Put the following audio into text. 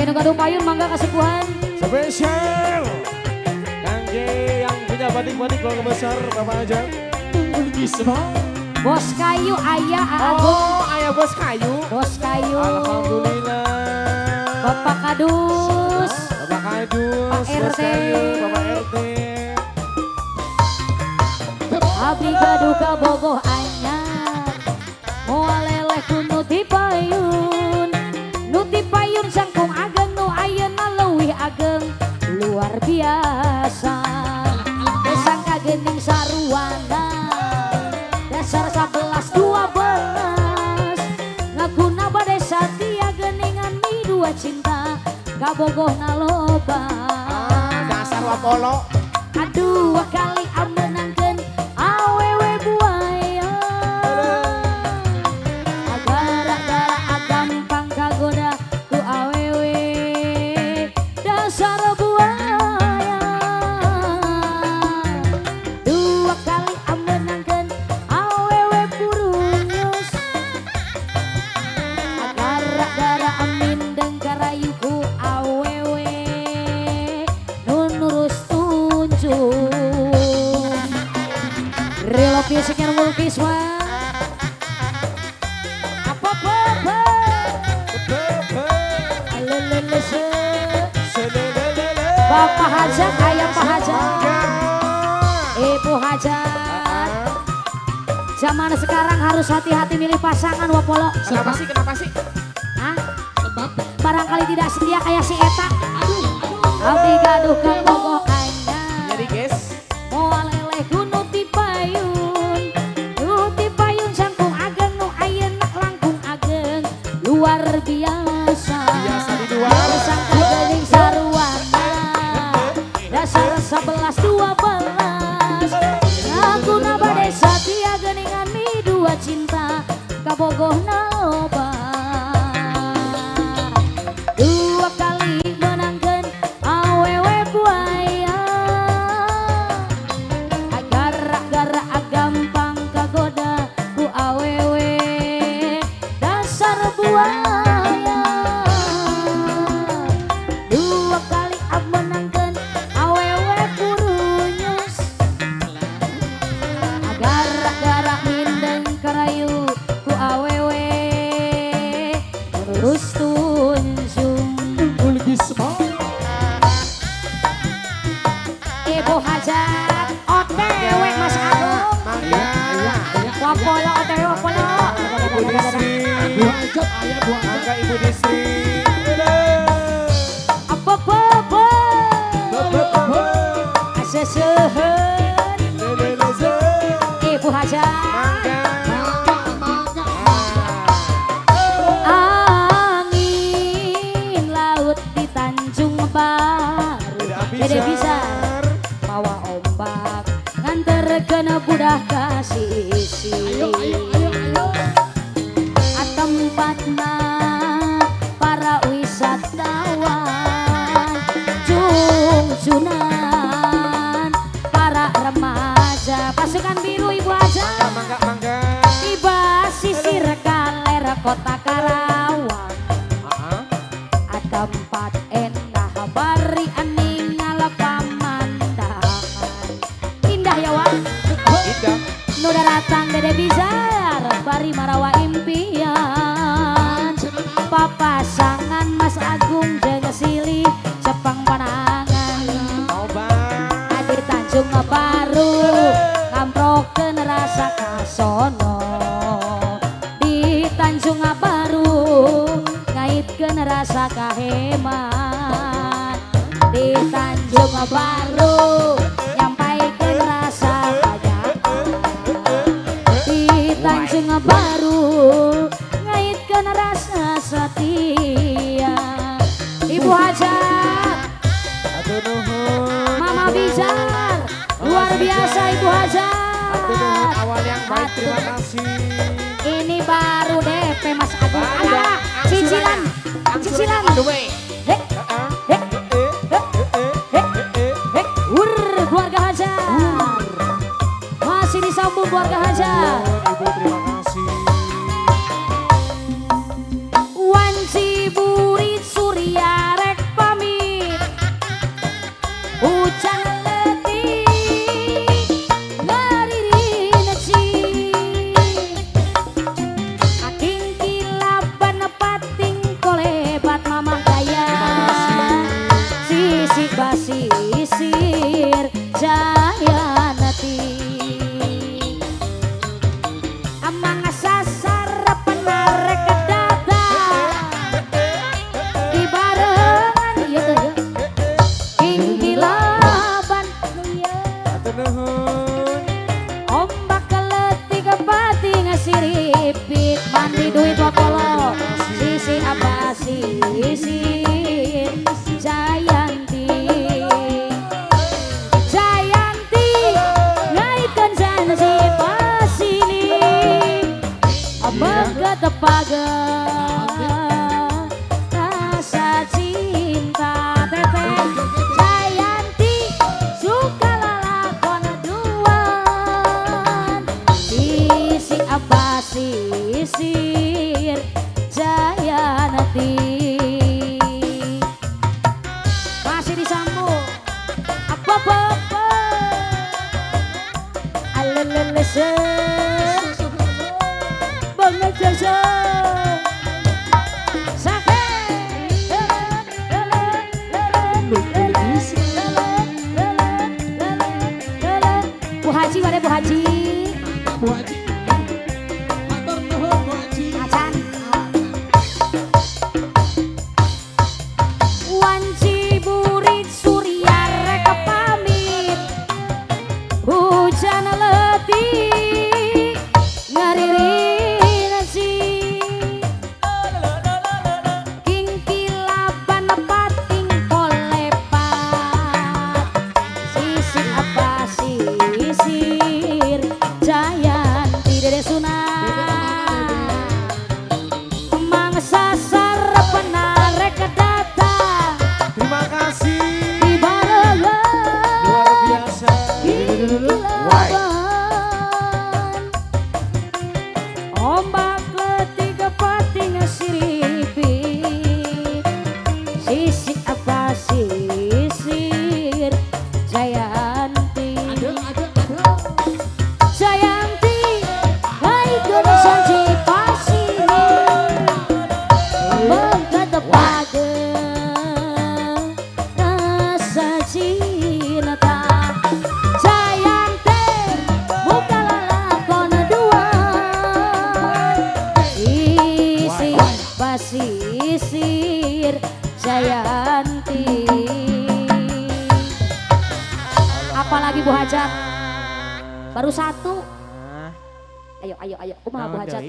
Kayaknya gaduh payun mangga kesepuhan. Spesial Kangge yang punya badik-badik keluarga besar Bapak Ajeng. Bos kayu ayah Agung. Oh, ayah bos kayu. Bos kayu. Alhamdulillah. Bapak Kadus. Bapak Kadus. Pak Bos RT. kayu, Bapak RT. Abdi gaduh ka bogoh anyar. Moal leleh ku nuti payun. Nuti payun sangkung ageng nu ayeuna leuwih ageng luar biasa. Desang kagening saruana. Dasar 11-12 ngaguna bade satia geningan mi dua cinta kabogoh naloba. Dasar wapolo. Aduh kali amenangkeun awewe buaya. Gara-gara gampang kagoda ku awewe dasar buaya. Dua kali amenangkeun awewe purunyus. Gara-gara mindeng karayu ku awewe nunurus tunjung. Real music yang mulkis mah. Apa-apa. Alelelese. Bapak Hajat, ayah Pak Hajat. Ibu Hajat. Zaman sekarang harus hati-hati milih pasangan wapolo. Kenapa sih? Kenapa sih? Hah? Barangkali tidak setia kayak si Eta. Abdi gaduh ka bogoh anyar. Jadi guys. Moal leleh ku nuti payun. Nuti payun sangkung ageng nu ayeuna langkung ageng luar biasa. Biasa di luar. Dasar kagening saruana. Dasar 11-12 ngaguna bade satia geningan mi dua cinta kabogoh naloba. Dua kali menangkeun awewe buaya. Gara-gara gampang kagoda ku awewe dasar buaya. Dua kali menangkeun awewe purunyus. Gara-gara mindeng karayu ku awewe terus tunjung. Ibu Hajat OTW Mas Agung. Wapolo OTW wapolo. Ibu Distri. Mangga Ibu Distri. Apa-apa. Aseseuheun. Ibu Hajat. Angin laut di Tanjung Baru. Dede bisa bawa ombak nganterkeun budak ka sisi. Tempatna para wisatawan jungjunan para remaja pasukan biru Ibu Aja. Mangga. Tiba sisir kaler kota Karawang. Tempat endah bari aningal pamandangan indah ya Wak. Indah. Nu daratang Dede Bizar bari marawa impian. Papasangan Mas Agung jeung Silih Cepang Panangan. Adi Tanjung Baru ngamprokeun rasa kasono. Di Tanjung Baru ngaitkeun rasa kahemat. Di Tanjung Baru nyampaikeun rasa pajak. Di Tanjung Baru ngaitkeun rasa setia. Ibu Hajat, Atur nuhun. Mama Bizar, luar biasa Ibu Hajat. Atur nuhun awal yang baik, terima kasih. Ini baru DP Mas Agung. Alah, cicilan. Keluarga Hajat. Masih disambung keluarga Hajat. Ibu terima kasih. Wanci Burit Suryara pageng rasa cinta Teteh Jayanti suka lalakon duan sisi apa sisir Jayanti masih disambung apa alelelese banget jasa Bu Haji mana Bu Haji? Bu Haji. Matur nuhun Bu Haji. Acan. Wanci burit surya rek pamit hujan letih ngaririn si kingkilaban pating kolepat sisi apa sisir Jayanti Dede Sunan mangsa sarep narek datang Terima kasih. di barengan Luar biasa. kilaban ombak letih kepating siripit sisi apa sisir Jayanti Jayanti hai janji pasini mengkat pageng rasa cinta Jayanti buka lalakon dua sisi pasisir Jayanti apalagi Bu Hajat baru satu ayo kumaha Bu Hajat